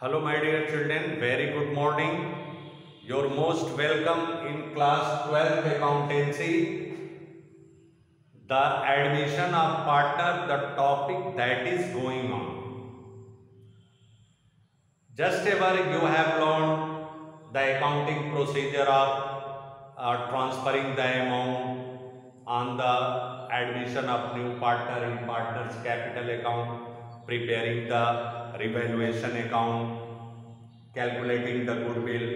Hello my dear children, very good morning. You're most welcome in class 12th accountancy. The admission of partner, the topic that is going on. Just ever you have learned the accounting procedure of transferring the amount on the admission of new partner in partner's capital account, preparing the revaluation account, calculating the goodwill,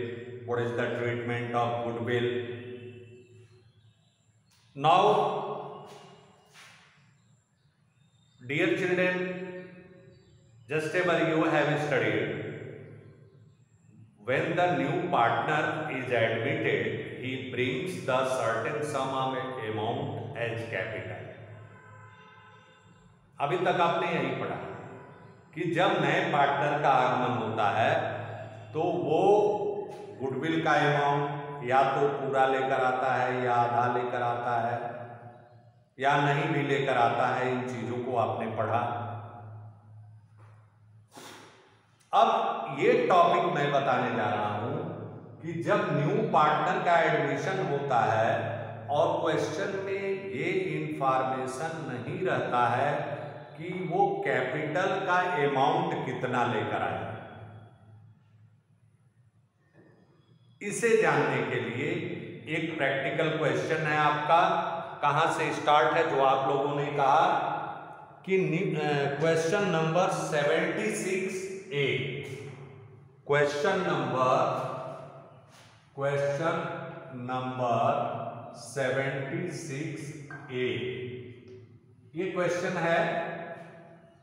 what is the treatment of goodwill. Now, dear children, just ever you have studied, when the new partner is admitted, he brings the certain sum of amount as capital. अभी तक आपने यही पढ़ा कि जब नए partner का आगमन होता है तो वो गुडविल का अमाउंट या तो पूरा लेकर आता है या आधा लेकर आता है या नहीं भी लेकर आता है। इन चीजों को आपने पढ़ा। अब ये टॉपिक मैं बताने जा रहा हूं कि जब न्यू पार्टनर का एडमिशन होता है और क्वेश्चन में ये इंफॉर्मेशन नहीं रहता है कि वो कैपिटल का अमाउंट कितना लेकर आए, इसे जानने के लिए एक प्रैक्टिकल क्वेश्चन है आपका। कहां से स्टार्ट है? जो आप लोगों ने कहा कि question number 76A, question number 76A ये क्वेश्चन है।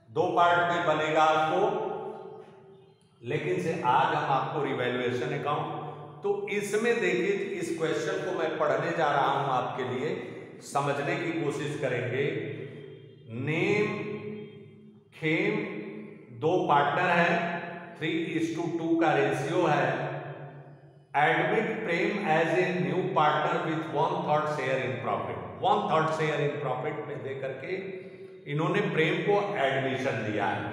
दो पार्ट में बनेगा आपको, लेकिन से आज हम आपको रिवैल्यूएशन अकाउंट, तो इसमें देखिए इस क्वेश्चन को मैं पढ़ने जा रहा हूं आपके लिए, समझने की कोशिश करेंगे। नेम खेम दो पार्टनर है, 3:2 का रेशियो है। Admit Prem as a new partner with 1/3 share in profit, 1/3 share in profit में दे करके इन्होंने प्रेम को एडमिशन दिया है।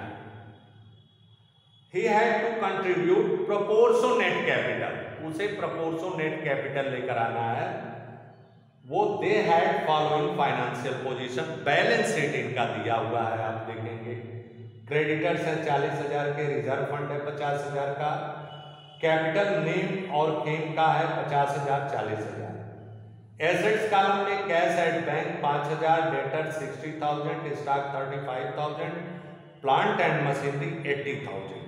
He had to contribute proportionate capital, उसे proportionate capital लेकर आना है। वो they had following financial position, balance sheet इनका दिया हुआ है, आप देखेंगे। क्रेडिटर्स है 40,000 के, रिजर्व फंड है 50,000 का, कैपिटल नेम और खेम का है 50,000 40,000। एसेट्स कॉलम में cash at bank 5,000, debtor 60,000, stock 35,000, plant and machinery 80,000।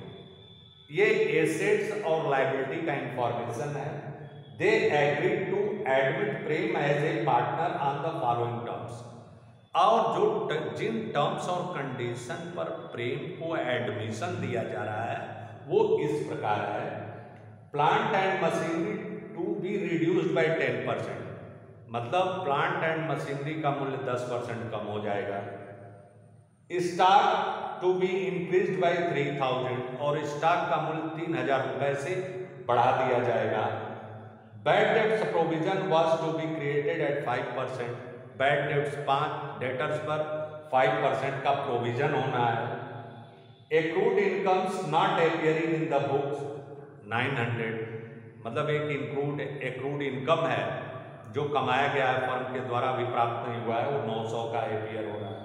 ये एसेट्स और लायबिलिटी का इंफॉर्मेशन है। They agreed to admit Prem as a partner on the following terms, और जो जिन टर्म्स और कंडीशन पर प्रेम को एडमिशन दिया जा रहा है वो इस प्रकार है। Plant and machinery to be reduced by 10%, मतलब प्लांट एंड मशीनरी का मूल्य 10% कम हो जाएगा। Stock to be increased by 3,000, और स्टॉक का मूल्य 3,000 रुपए से बढ़ा दिया जाएगा। Bad debts provision was to be created at 5%, bad debts 5 debtors पर 5% का प्रोविजन होना है। Accrued incomes not appearing in the books 900, मतलब एक एक्रूड इनकम है जो कमाया गया है फर्म के द्वारा, अभी प्राप्त नहीं हुआ है, वो 900 का अपीयर हो रहा है।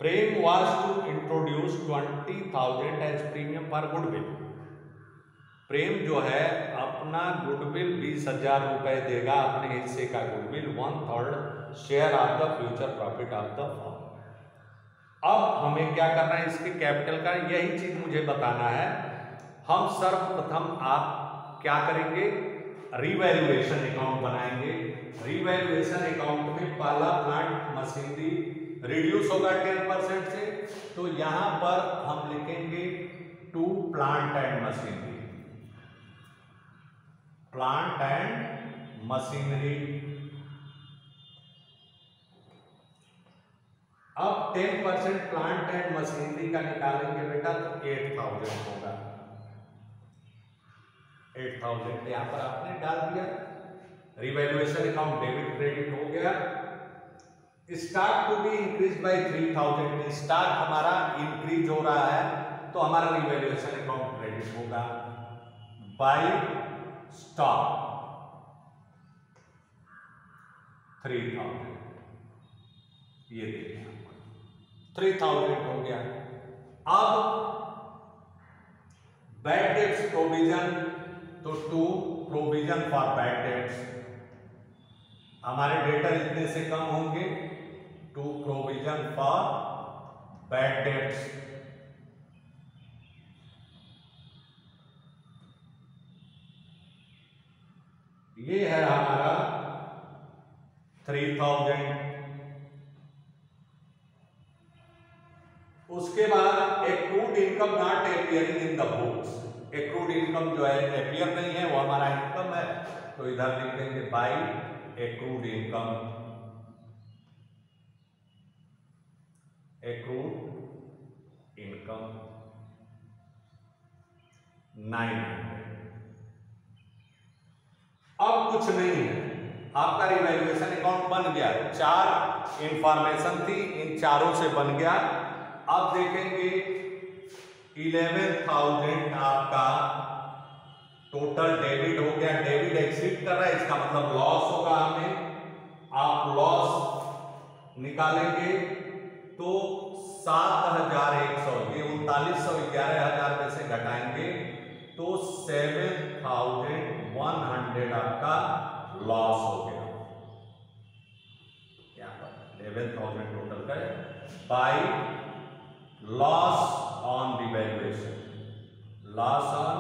Prem was to introduce 20,000 as premium for goodwill, Prem जो है अपना गुडविल 20,000 रुपए देगा, अपने हिस्से का goodwill 1/3 share of the future profit of the firm. अब हमें क्या करना है, इसके कैपिटल का यही चीज मुझे बताना है। हम सर्वप्रथम आप क्या करेंगे, रिवैल्यूएशन अकाउंट बनाएंगे। रिवैल्यूएशन अकाउंट में पहला प्लांट मशीनरी रिड्यूस होगा 10% से, तो यहां पर हम लिखेंगे to plant and machinery, plant and machinery. अब 10% प्लांट एंड मशीनरी का निकालेंगे बेटा तो 8,000 होगा। 8,000 यहां पर आपने डाल दिया। रिवैल्यूएशन अकाउंट डेबिट क्रेडिट हो गया। Stock to be increase by 3,000, stock हमारा इंक्रीज हो रहा है, तो तो हमारा रिवैल्यूएशन अकाउंट क्रेडिट होगा। बाई स्टॉक 3000, ये देखिए 3000 हो गया। अब बैड डेट्स प्रोविजन, तो to provision for bad debts, हमारे डेटर इतने से कम होंगे, to provision for bad debts. ये है हमारा 3000। उसके बाद accrued income not appearing in the books, accrued income जो है अपीयर नहीं है, वो हमारा इनकम है, तो इधर लिख देंगे by accrued income, accrued income 900। अब कुछ नहीं है, आपका रिवैल्यूएशन अकाउंट बन गया। 4 इंफॉर्मेशन थी, इन चारों से बन गया। अब देखेंगे 11,000 आपका टोटल डेबिट हो गया। डेबिट एक्सीड कर रहा है, इसका मतलब लॉस होगा हमें। आप लॉस निकालेंगे तो 7,100, ये 3911 में से घटाएंगे तो 7,100 आपका लॉस हो गया। क्या 11,000 टोटल का by loss on revaluation, loss on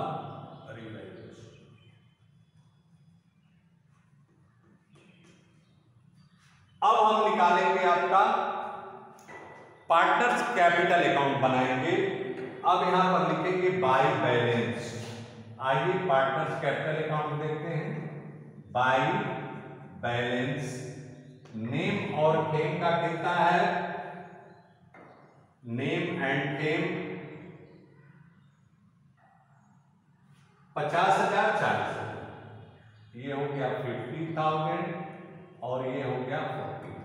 revaluation. अब हम निकालेंगे आपका पार्टनर्स कैपिटल अकाउंट बनाएंगे। अब यहां पर लिखेंगे बाई बैलेंस। आइए पार्टनर्स कैपिटल अकाउंट देखते हैं। बाई बैलेंस, नेम और फेम का कितना है, नेम एंड फेम 50,000 40,000, ये हो गया 50,000 और ये हो गया 40,000।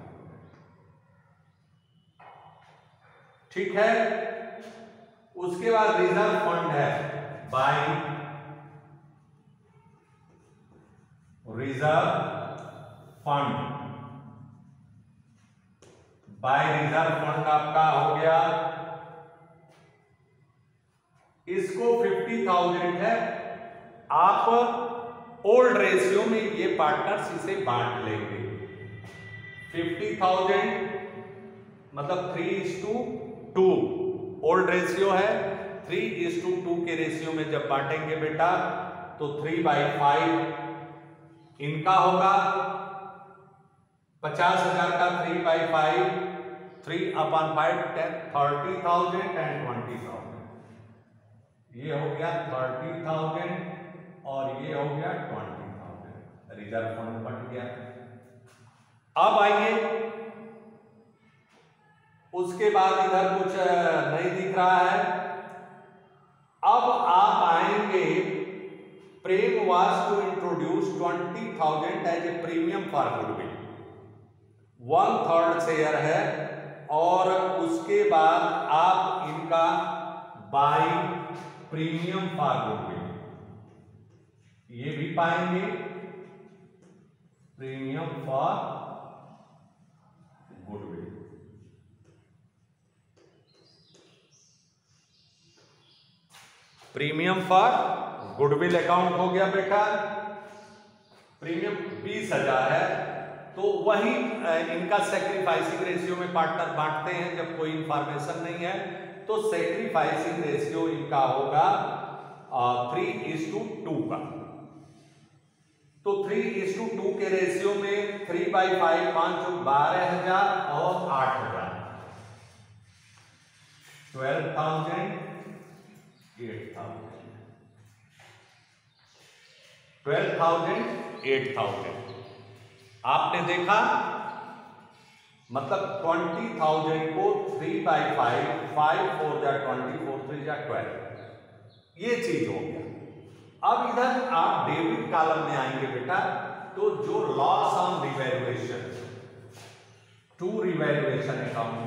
ठीक है। उसके बाद रिजर्व फंड है, by reserve fund, by reserve fund आपका हो गया, इसको 50,000 है। आप ओल्ड रेशियो में ये पार्टनर्स इसे बांट लेंगे। 50,000 मतलब 3:2 ओल्ड रेशियो है, 3:2 के रेशियो में जब बांटेंगे बेटा तो 3/5 इनका होगा। 50,000 का 3/5, 3/5 30,000 एंड 20,000, ये हो गया 30,000 और ये हो गया 20,000। रिजर्व फंड बन गया। अब आइए, उसके बाद इधर कुछ नहीं दिख रहा है। अब आप आएंगे, Prem was to introduce 20,000 as a premium for goodwill, 1/3 share है, और उसके बाद आप इनका बाई प्रीमियम फॉर गुडविल, ये भी पाएंगे, premium for goodwill. Premium for goodwill account हो गया बेटा। प्रीमियम 20,000 है, तो वही इनका सेक्रीफाइसिंग रेशियो में पार्टनर बांटते हैं जब कोई इंफॉर्मेशन नहीं है, तो सेक्रीफाइसिंग रेशियो इनका होगा 3:2 का। तो 3:2 के रेशियो में 3/5 5 12,000 और 8,000, 12,000 8,000, 12,000 8,000। आपने देखा, मतलब 20,000 को 3/5, 5 4 जा 20, 4 3 जा 12, ये चीज हो गया। अब इधर आप डेबिट कॉलम में आएंगे बेटा, तो जो loss on revaluation, to revaluation account,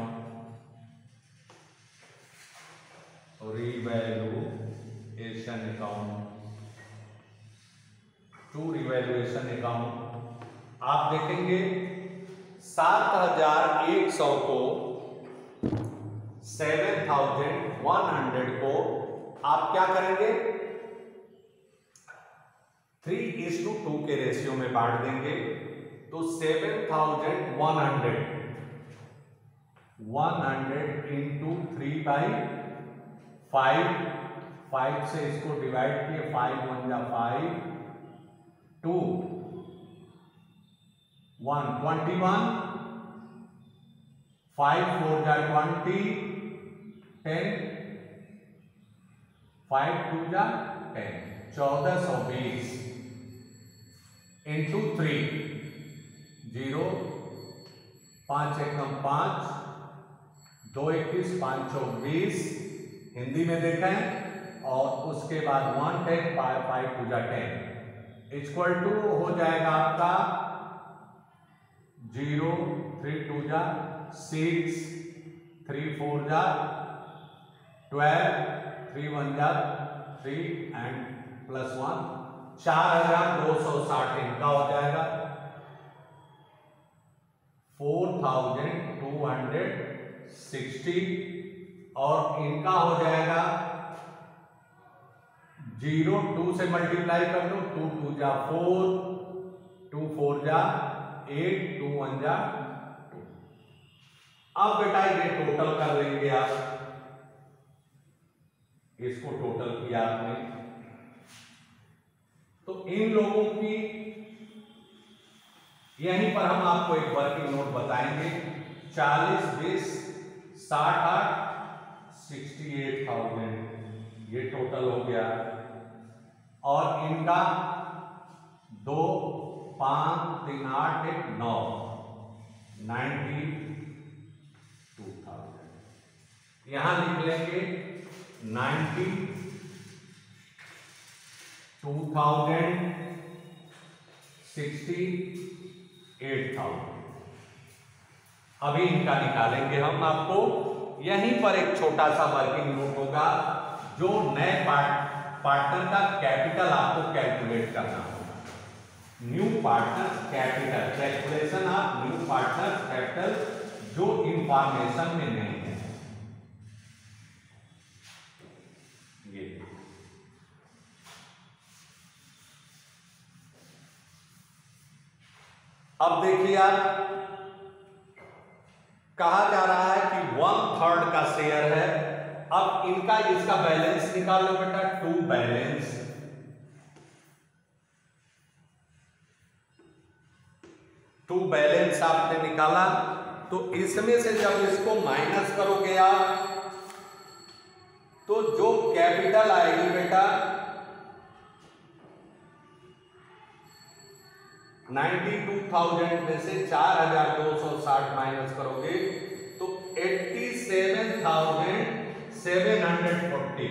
revaluation account, to revaluation account. आप देखेंगे 7100 को 7100 को आप क्या करेंगे, 3:2 के रेशियो में बांट देंगे। तो 7100 इंटू 3/5, 5 से इसको डिवाइड किए, 5 1 जा 5, 2 1 21, 5 4 जा 20, 10, 5 2 जा 10, 1420 इंटू 3, 0 5 एकम 5, 2 21, 5 चौक 20 हिंदी में देखें, और उसके बाद 1 10, 5 2 जा 10 इक्वल टू हो जाएगा आपका 0 3 2 जा 6, 3 4 जा 12, 3 1 जा 3 एंड प्लस 1, 4260 इनका हो जाएगा, 4260, और इनका हो जाएगा 0 2 से मल्टीप्लाई कर दो, 2 2 जा 4, 2 4 जा 8, 2 1 जा 2। अब बेटा ये टोटल कर लेंगे आप, इसको टोटल किया आपने, तो इन लोगों की यहीं पर हम आपको एक वर्किंग नोट बताएंगे। 40 20 60 8 68,000 ये टोटल हो गया, और इनका 2 5 3 8 1 9 92,000। यहां लिख लेंगे 92,000 68,000। अभी इनका निकालेंगे हम आपको, यहीं पर एक छोटा सा वर्किंग नोट होगा, जो नए पार्टनर का कैपिटल आपको कैलकुलेट करना होगा। New partner capital, calculation of new partner capital, जो इंफॉर्मेशन में नहीं है। ये अब देखिए आप, कहा जा रहा है कि 1/3 का शेयर है। अब इनका इसका बैलेंस निकाल लो बेटा, टू बैलेंस आपने निकाला, तो इसमें से जब इसको माइनस करोगे आप, तो जो कैपिटल आएगी बेटा 92,000 में से 4,260 माइनस करोगे तो 87,740,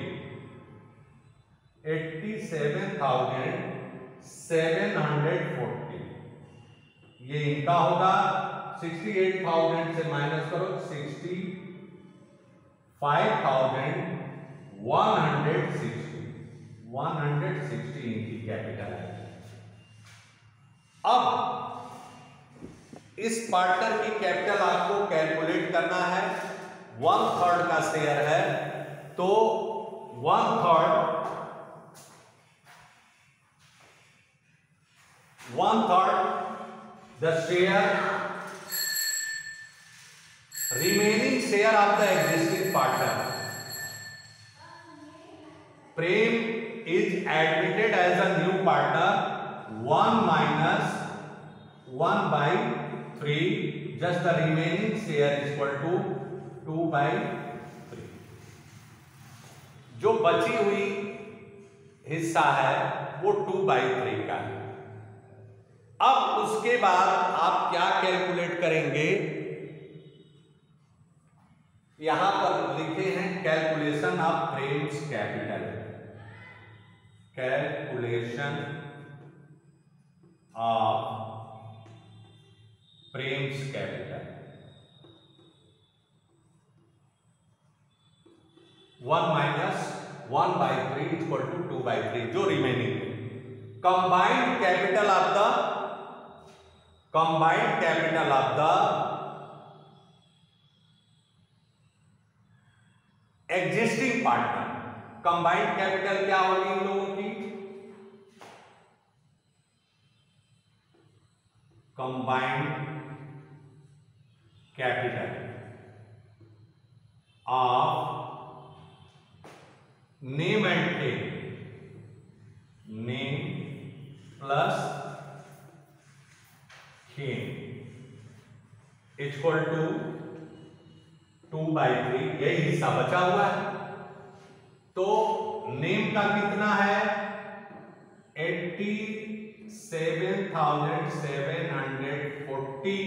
87,740 ये इनका होगा। 68,000 से माइनस करो, 65,160 इनकी कैपिटल है। अब इस पार्टनर की कैपिटल आपको कैलकुलेट करना है। 1/3 का शेयर है, तो 1/3 the share, remaining share of the existing partner. Prem is admitted as a new partner. 1 minus 1/3, just the remaining share is equal to 2/3। जो बची हुई हिस्सा है वो 2/3 का है। अब उसके बाद आप क्या कैलकुलेट करेंगे, यहां पर लिखे हैं calculation of Prem's capital, calculation of Prem's capital. 1 minus 1/3 equal to 2/3 जो रिमेनिंग है। Combined capital of the existing partner. Combined capital क्या होगी इन लोगों की? Combined capital of name and fame, name plus fame equal to 2/3, यही हिस्सा बचा हुआ है। तो नेम का कितना है? 87,740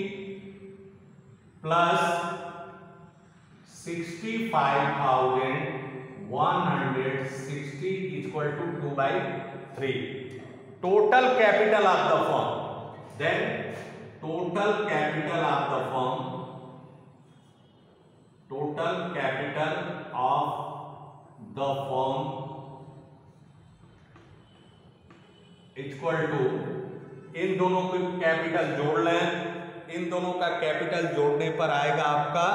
plus 65,160 equal to 2/3। Total capital of the firm, then total capital of the firm, total capital of the firm equal to, इन दोनों को कैपिटल जोड़ लें, इन दोनों का कैपिटल जोड़ने पर आएगा आपका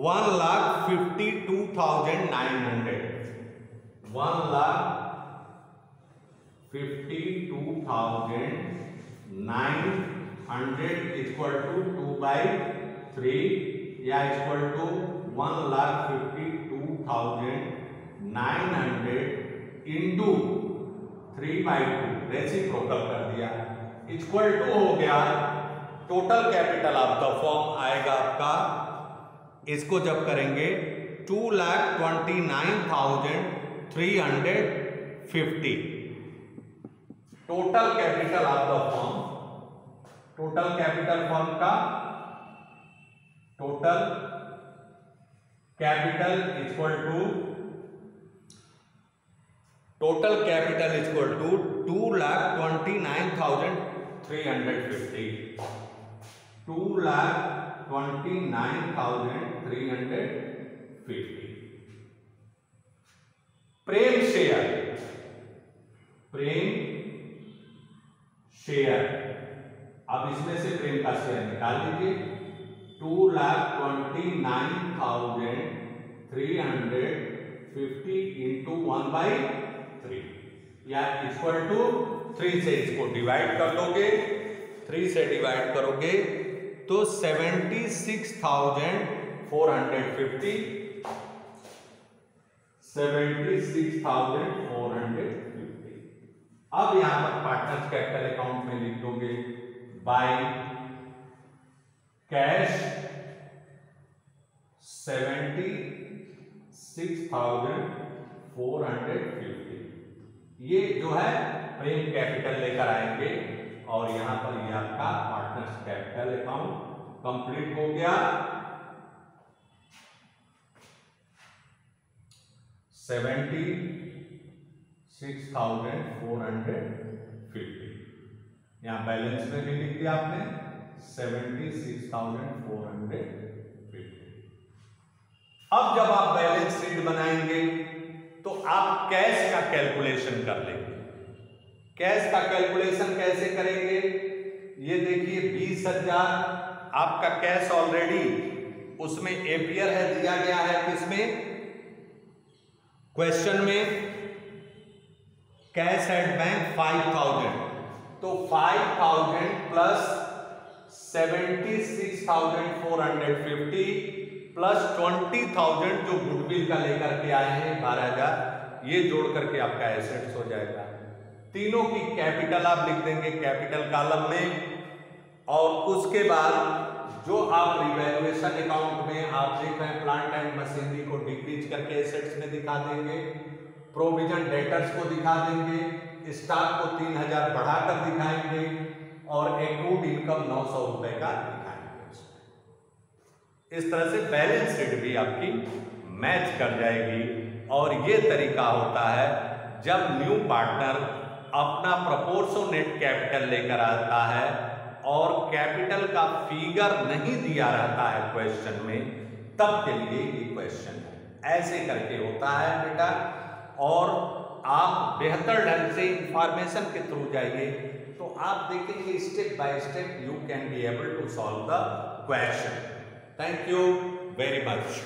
1,52,900, 1,52,900 इक्वल टू 2/3 या इक्वल टू 1,52,900 इंटू 3/2 रेसिप्रोकल कर दिया, इक्वल टू हो गया total capital of the firm आएगा आपका, इसको जब करेंगे 2,29,350। Total capital of the firm, total capital firm का total capital equal to 2,29,350, 2,29,350। Prem share, अब इसमें से प्रेम का शेयर निकाल लीजिए, 2,29,350 इंटू 1/3 या इक्वल टू 3 से इसको डिवाइड कर दोगे, 3 से डिवाइड करोगे तो 76,450, 76,450। अब यहां पर पार्टनर्स कैपिटल अकाउंट में लिख दोगे बाय कैश 76,450, ये जो है प्रेम कैपिटल लेकर आएंगे और यहां पर ये आपका पार्टनर्स कैपिटल अकाउंट कंप्लीट हो गया। 76,450 यहां बैलेंस में भी लिख दिया आपने 76,450। अब जब आप बैलेंस शीट बनाएंगे तो आप कैश का कैलकुलेशन कर लेंगे। कैश का कैलकुलेशन कैसे करेंगे? ये देखिए 20,000 आपका कैश ऑलरेडी उसमें एपियर है, दिया गया है किसमें? क्वेश्चन में कैश एट बैंक 5,000, तो 5,000 प्लस 76,450 प्लस 20,000 जो गुडविल का लेकर के आए हैं 12,000, ये जोड़ करके आपका एसेट्स हो जाएगा। तीनों की कैपिटल आप लिख देंगे कैपिटल कॉलम में, और उसके बाद जो आप रिवैल्यूएशन अकाउंट में आप देख रहे हैं प्लांट एंड मशीनरी को डिक्रीज करके एसेट्स में दिखा देंगे, प्रोविजन डेटर्स को दिखा देंगे, स्टॉक को 3,000 बढ़ाकर दिखाएंगे और एक्रूड इनकम 900 रुपए का दिखाएंगे। इस तरह से बैलेंस शीट भी आपकी मैच कर जाएगी। और ये तरीका होता है जब न्यू पार्टनर अपना प्रोपोर्शनेट कैपिटल लेकर आता है और कैपिटल का फिगर नहीं दिया रहता है क्वेश्चन में, तब के लिए ये क्वेश्चन है। ऐसे करके होता है बेटा, और आप बेहतर ढंग से इंफॉर्मेशन के थ्रू जाइए तो आप देखेंगे step by step you can be able to solve the question. Thank you very much.